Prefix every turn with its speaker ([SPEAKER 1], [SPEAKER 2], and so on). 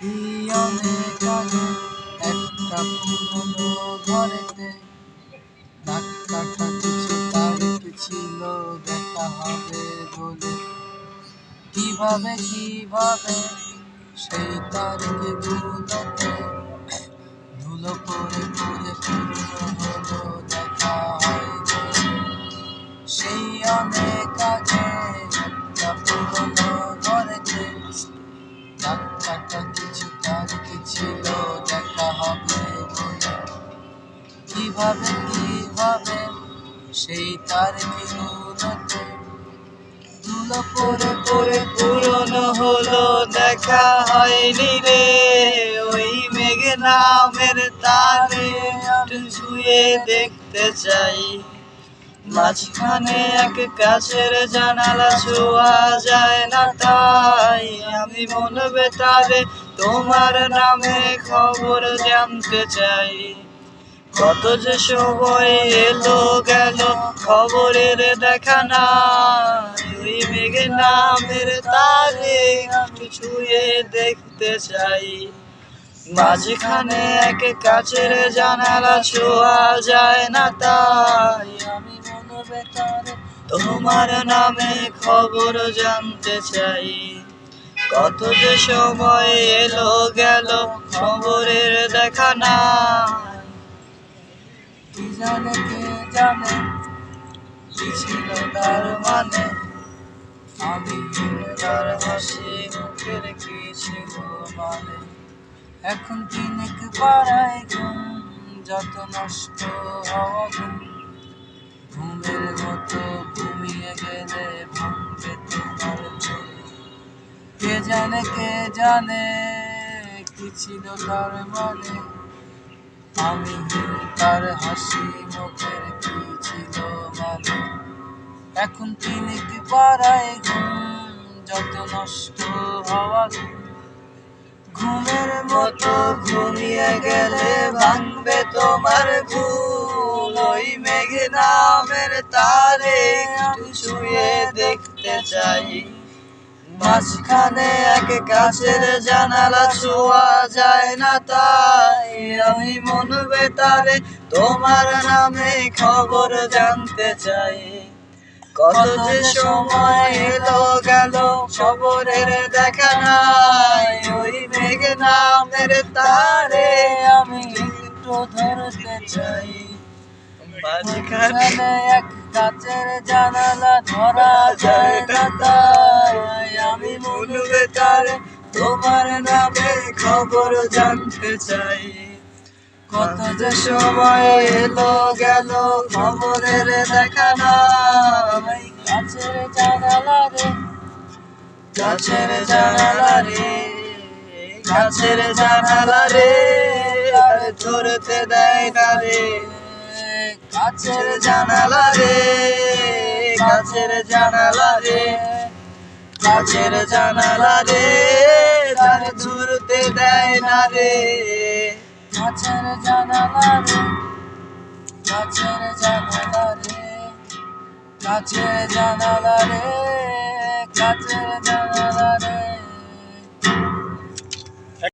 [SPEAKER 1] সেই অনেক আগে একটা পুরনো ঘরেতে ডাক্তারটা কিছু তারিখ ছিল দেখা হবে বলে। কিভাবে সেই তারিখে গুলোতে ধুলো পড়ে পড়ে পুরনো হলো, দেখা হয়নি। সেই অনেক আগে একটা পুরনো ঘরেতে ডাক্তারটা কিছু তারিখ ছিল দেখা হবে বলে। কিভাবে সেই তারিখগুলোতে ধুলো পড়ে পড়ে পুরনো হলো, দেখা হয়নি রে। ওই মেঘ নামের তারে আমি ছুঁয়ে দেখতে চাই, মাঝখানে এক কাছের জানালা ছোঁয়া যায় না, তাই আমি মন বেতারে তোমার নামে খবর জানতে চাই। কত যে সময় এলো গেল খবরের দেখা নাই, ওই মেঘ নামের তারে আমি ছুঁয়ে দেখতে চাই, মাঝখানে এক কাছের জানালা ছোঁয়া যায় না, তাই আমি মন বেতারে তোমার নামে খবর জানতে চাই। কত যে সময় এলো গেল খবরের দেখা নাই। কি জানে কে জানে কি ছিল তার মানে, আমি তার হাসি মুখের কি ছিল মানে। এখন তিনেক পাড়ায় ঘুম, যত নষ্ট হওয়া ঘুম, ঘুমের মতো ঘুমিয়ে গেলে ভাঙবে তোমার ঘুম। কে জানে কি ছিল তার মানে, আমি তার হাসি মুখের কি ছিল মানে। এখন তিনেক পাড়ায় ঘুম, যত নষ্ট হওয়া ঘুম, ঘুমের মতো ঘুমিয়ে গেলে ভাঙবে তোমার ঘুম। ওই মেঘ নামের তারে আমি ছুঁয়ে দেখতে চাই, মাঝখানে এক কাছের জানালা ছোঁয়া যায় না, তাই আমি মন বেতারে তোমার নামে খবর জানতে চাই। কত যে সময় এলো গেল খবরের দেখা নাই, ওই মেঘ নামের তারে আমি একটু ধরতে চাই, মাঝখানে এক কাচের জানালা ধরা যায় না, তাই আমি মন বেতারে তোমার নামে খবর জানতে চাই। কত যে সময় এলো গেল খবরের দেখা নাই, কাছের জানালা রে, কাছের জানালা রে, কাছের জানালা রে, আর ধরতে দেয় না রে। কাছের জানালা রে, কাছের জানালা রে, কাছের জানালা রে, তার ধরতে দেয় না রে। কাছের জানালা রে, কাছের জানালা রে, কাছের জানালা রে, কাছের জানালা।